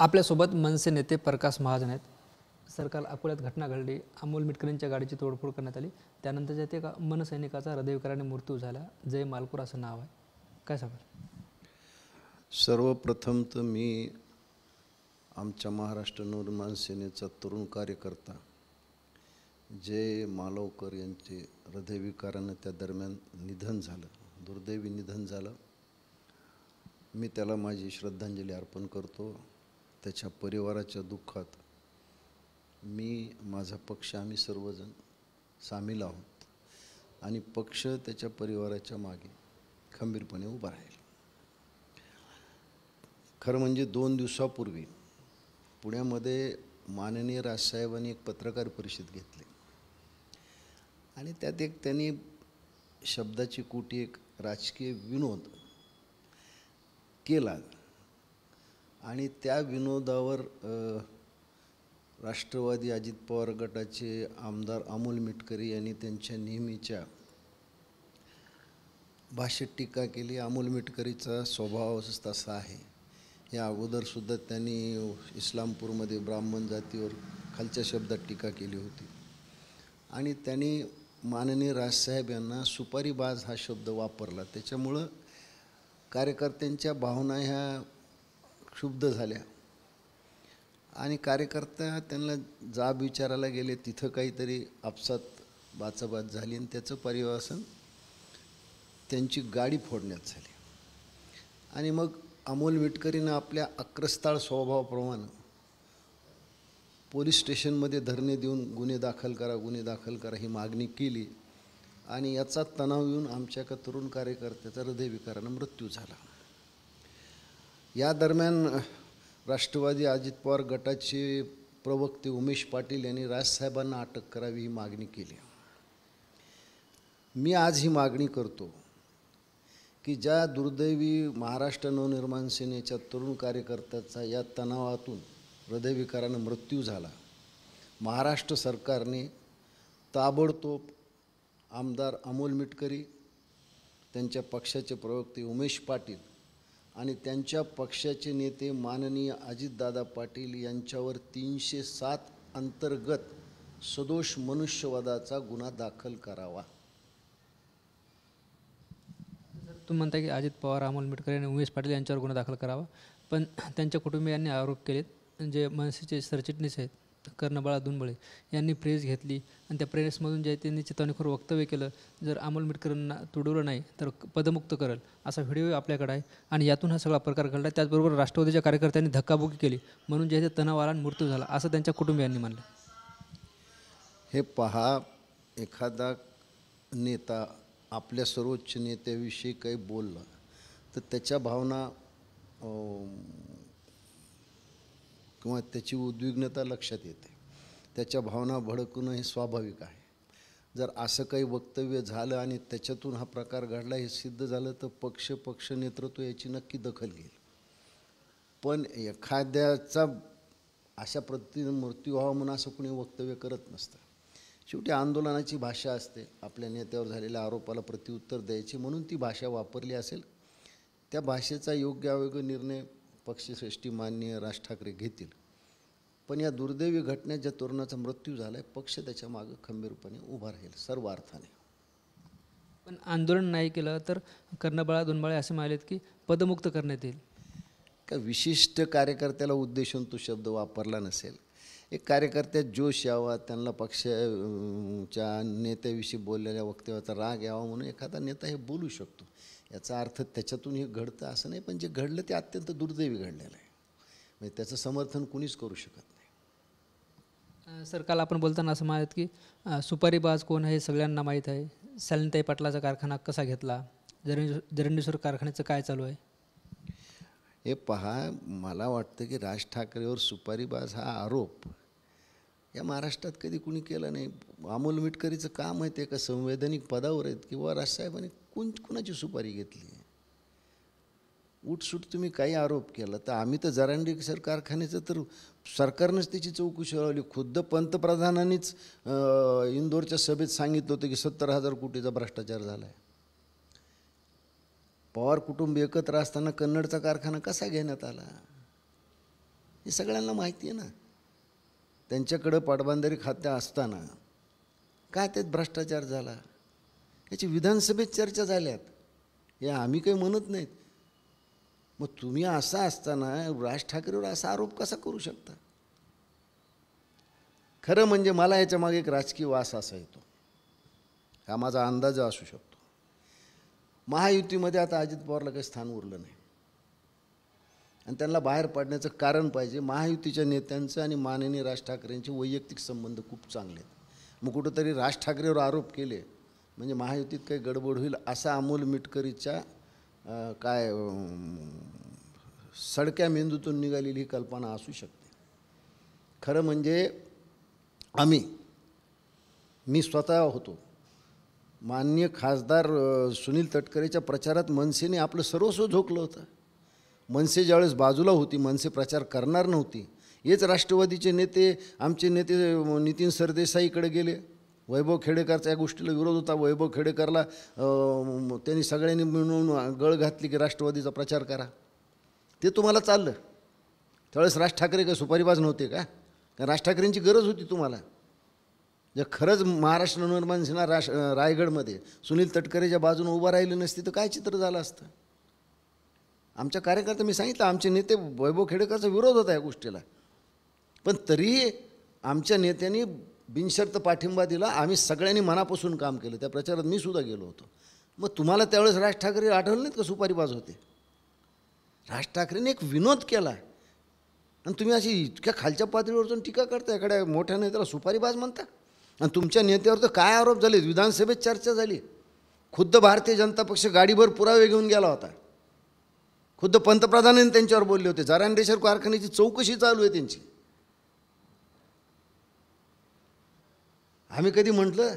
आपल्यासोबत मनसे नेते प्रकाश महाजन आहेत. सर, काल अकोल्यात घटना घडली. अमोल मिटकरींच्या गाडीची तोडफोड करण्यात आली. त्यानंतर ते एका मनसैनिकाचा हृदयविकाराने मृत्यू झाला. जय मालपूर असं नाव आहे. काय सांगाल? सर्वप्रथम तर मी आमच्या महाराष्ट्र नवनिर्माण सेनेचा तरुण कार्यकर्ता जय मालवकर यांचे हृदयविकारानं त्या दरम्यान निधन झालं, दुर्दैवी निधन झालं. मी त्याला माझी श्रद्धांजली अर्पण करतो. त्याच्या परिवाराच्या दुःखात मी, माझा पक्ष, आम्ही सर्वजण सामील आहोत आणि पक्ष त्याच्या परिवाराच्या मागे खंबीरपणे उभा राहील. खरं म्हणजे 2 दिवसापूर्वी पुण्यामध्ये माननीय राजसाहेबांनी एक पत्रकार परिषद घेतली आणि त्यात त्यांनी शब्दाची कुटी एक राजकीय विनोद केला आणि त्या विनोदावर राष्ट्रवादी अजित पवार गटाचे आमदार अमोल मिटकरी यांनी त्यांच्या नेहमीच्या भाषेत टीका केली. अमोल मिटकरीचा स्वभावच तसा आहे. या अगोदरसुद्धा त्यांनी इस्लामपूरमध्ये ब्राह्मण जातीवर खालच्या शब्दात टीका केली होती आणि त्यांनी माननीय राजसाहेब यांना सुपारीबाज हा शब्द वापरला. त्याच्यामुळं कार्यकर्त्यांच्या भावना ह्या क्षुब्ध झाल्या आणि कार्यकर्ता त्यांना जाब विचारायला गेले. तिथं काहीतरी आपसात बाचाबाच झाली आणि त्याचं पर्यवसन त्यांची गाडी फोडण्यात झाली आणि मग अमोल मिटकरीनं आपल्या आक्रस्ताळ स्वभावाप्रमाणे पोलीस स्टेशनमध्ये धरणे देऊन गुन्हे दाखल करा ही मागणी केली आणि याचा तणाव येऊन आमच्या एका तरुण कार्यकर्त्याचा हृदयविकारानं मृत्यू झाला. या दरम्यान राष्ट्रवादी अजित पवार गटाचे प्रवक्ते उमेश पाटील यांनी राजसाहेबांना अटक करावी ही मागणी केली. मी आज ही मागणी करतो की ज्या दुर्दैवी महाराष्ट्र नवनिर्माण सेनेच्या तरुण कार्यकर्त्याचा या तणावातून हृदयविकारानं मृत्यू झाला, महाराष्ट्र सरकारने ताबडतोब आमदार अमोल मिटकरी, त्यांच्या पक्षाचे प्रवक्ते उमेश पाटील आणि त्यांच्या पक्षाचे नेते माननीय अजितदादा पाटील यांच्यावर 307 अंतर्गत सदोष मनुष्यवधाचा गुन्हा दाखल करावा. तुम्ही म्हणता की अजित पवार, अमोल मिटकरी आणि उमेश पाटील यांच्यावर गुन्हा दाखल करावा, पण त्यांच्या कुटुंबियांनी आरोप केलेत. जे मनसेचे सरचिटणीस आहेत कर्णबाळा दुनबळे यांनी प्रेस घेतली आणि त्या प्रेसमधून जे त्यांनी चितवणीखोर वक्तव्य केलं, जर अमोल मिटकरींना तुडवलं नाही तर पदमुक्त करेल असा व्हिडिओ आपल्याकडे आहे आणि यातून हा सगळा प्रकार घडला. त्याचबरोबर राष्ट्रवादीच्या कार्यकर्त्यांनी धक्काबुक्की केली म्हणून जे तणाव आला आणि मृत्यू झाला असं त्यांच्या कुटुंबियांनी मानलं. हे पहा, एखादा नेता आपल्या सर्वोच्च नेत्याविषयी काही बोललं तर त्याच्या भावना किंवा त्याची उद्विग्नता लक्षात येते. त्याच्या भावना भडकणं हे स्वाभाविक आहे. जर असं काही वक्तव्य झालं आणि त्याच्यातून हा प्रकार घडला हे सिद्ध झालं तर पक्ष नेतृत्व याची नक्की दखल घेईल. पण एखाद्याचा अशा पद्धतीनं मृत्यू व्हावा म्हणून असं कोणी वक्तव्य करत नसतं. शेवटी आंदोलनाची भाषा असते. आपल्या नेत्यावर झालेल्या आरोपाला प्रत्युत्तर द्यायची म्हणून ती भाषा वापरली असेल. त्या भाषेचा योग्य अयोग्य निर्णय पक्षश्रेष्ठी माननीय राज ठाकरे घेतील. पण या दुर्दैवी घटनेत ज्या तरुणाचा मृत्यू झाला आहे, पक्ष त्याच्या मागं खंबीरपणे उभा राहील सर्व अर्थाने. पण आंदोलन नाही केलं तर कर्णबाळा दुनबळे असे म्हणालेत की पदमुक्त करण्यात येईल. का विशिष्ट कार्यकर्त्याला उद्देशून तो शब्द वापरला नसेल. एक कार्यकर्त्यात जोश यावा, त्यांना पक्षाच्या नेत्याविषयी बोललेल्या वक्तव्याचा राग यावा म्हणून एखादा नेता हे बोलू शकतो. याचा अर्थ त्याच्यातून हे घडतं असं नाही, पण जे घडलं ते अत्यंत दुर्दैवी घडलेलं आहे. म्हणजे त्याचं समर्थन कुणीच करू शकत नाही. सर, काल आपण बोलताना असं म्हणत की सुपारीबाज कोण आहे सगळ्यांना माहीत आहे. शालिनीताई पाटलाचा कारखाना कसा घेतला, जरंडेश्वर कारखान्याचं काय चालू आहे? हे पहा, मला वाटतं की राज ठाकरेवर सुपारीबाज हा आरोप या महाराष्ट्रात कधी कुणी केला नाही. अमोल मिटकरीचं काम आहे ते एका संवैधानिक पदावर आहेत किंवा राजसाहेबांनी कुणाची सुपारी घेतली. उठसूट तुम्ही काही आरोप केला तर आम्ही तर जरांडेश्वर कारखान्याचं तर सरकारनंच त्याची चौकशी लावली. खुद्द पंतप्रधानांनीच इंदोरच्या सभेत सांगितलं होतं की 70,000 कोटीचा भ्रष्टाचार झाला आहे. पवार कुटुंब एकत्र असताना कन्नडचा कारखाना कसा घेण्यात आला? हे हे सगळ्यांना माहिती आहे ना. त्यांच्याकडं पाटबंधारे खाते असताना काय त्यात भ्रष्टाचार झाला याची विधानसभेत चर्चा झाल्यात, हे आम्ही काही म्हणत नाहीत. मग तुम्ही असं असताना राज ठाकरेवर असा आरोप कसा करू शकता? खरं म्हणजे मला याच्यामागे एक राजकीय वास असा येतो, हा माझा अंदाज असू शकतो. महायुतीमध्ये आता अजित पवारला काही स्थान उरलं नाही आणि त्यांना बाहेर पडण्याचं कारण पाहिजे. महायुतीच्या नेत्यांचं आणि माननीय राज ठाकरेंचे वैयक्तिक संबंध खूप चांगले आहेत. मग कुठंतरी राज ठाकरेवर आरोप केले म्हणजे महायुतीत काही गडबड होईल असा अमोल मिटकरीच्या सडक्या मेंदूतून निघालेली ही कल्पना असू शकते. खरं म्हणजे मी स्वतः होतो, माननीय खासदार सुनील तटकरेच्या प्रचारात मनसेने आपलं सर्वस्व झोकलं होतं. मनसे ज्यावेळेस बाजूला होती, मनसे प्रचार करणार नव्हती, हेच राष्ट्रवादीचे नेते, आमचे नेते नितीन सरदेसाईकडे गेले. वैभव खेडेकरचा या गोष्टीला विरोध होता. वैभव खेडेकरला त्यांनी सगळ्यांनी मिळून गळ घातली की राष्ट्रवादीचा प्रचार करा. ते तुम्हाला चाललं. त्यावेळेस राज ठाकरे काय सुपारीबाज नव्हते का? राज ठाकरेंची गरज होती तुम्हाला. जर खरंच महाराष्ट्र नवनिर्माण सेना रायगडमध्ये सुनील तटकरेच्या बाजूने उभं राहिलं नसती तर काय चित्र झालं असतं? आमच्या कार्यकर्ते, मी सांगितलं, आमचे नेते वैभव खेडेकरचा विरोध होता या गोष्टीला, पण तरीही आमच्या नेत्यांनी बिनशर्त पाठिंबा दिला. आम्ही सगळ्यांनी मनापासून काम केलं. त्या प्रचारात मी सुद्धा गेलो होतो. मग तुम्हाला त्यावेळेस राज ठाकरे आठवलं नाहीत का सुपारीबाज होते? राज ठाकरेंनी एक विनोद केला आणि तुम्ही अशी इतक्या खालच्या पातळीवरतून टीका करता, एखाद्या मोठ्या नेत्याला सुपारीबाज म्हणता. आणि तुमच्या नेत्यावर तर काय आरोप झाले, विधानसभेत चर्चा झाली. खुद्द भारतीय जनता पक्ष गाडीभर पुरावे घेऊन गेला होता. खुद्द पंतप्रधानांनी त्यांच्यावर बोलले होते. जारांडेश्वर कारखान्याची चौकशी चालू आहे त्यांची. आम्ही कधी म्हटलं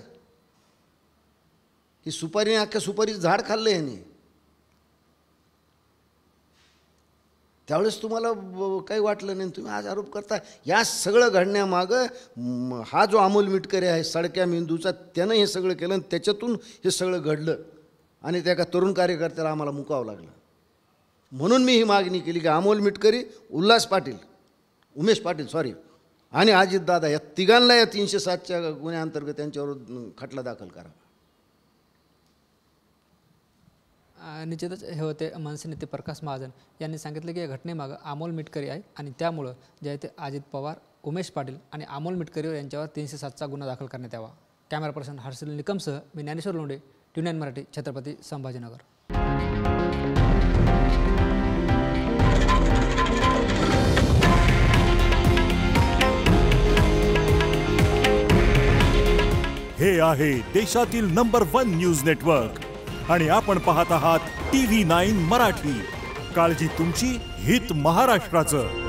की सुपारीने अख्ख्या सुपारीचं झाड खाल्लं ह्याने? त्यावेळेस तुम्हाला काही वाटलं नाही. तुम्ही आज आरोप करता. या सगळं घडण्यामागं हा जो अमोल मिटकरी आहे सडक्या मेंदूचा, त्यानं हे सगळं केलं आणि त्याच्यातून हे सगळं घडलं आणि त्या एका तरुण कार्यकर्त्याला आम्हाला मुकावं लागलं. म्हणून मी ही मागणी केली की अमोल मिटकरी, उमेश पाटील आणि अजितदादा या तिघांना या 307च्या गुन्ह्याअंतर्गत त्यांच्यावर खटला दाखल करावा. निश्चितच हे होते मनसे नेते प्रकाश महाजन यांनी सांगितलं की या घटनेमागं अमोल मिटकरी आहे आणि त्यामुळं जे आहे ते अजित पवार, उमेश पाटील आणि अमोल मिटकरीवर यांच्यावर 307चा गुन्हा दाखल करण्यात यावा. कॅमेरा पर्सन हर्षल निकमसह मी ज्ञानेश्वर लोंढे, TV9 मराठी, छत्रपती संभाजीनगर. हे आहे देशातील नंबर 1 न्यूज नेटवर्क आणि आपण पाहत आहात TV9 मराठी. काळजी तुमची, हित महाराष्ट्राचं.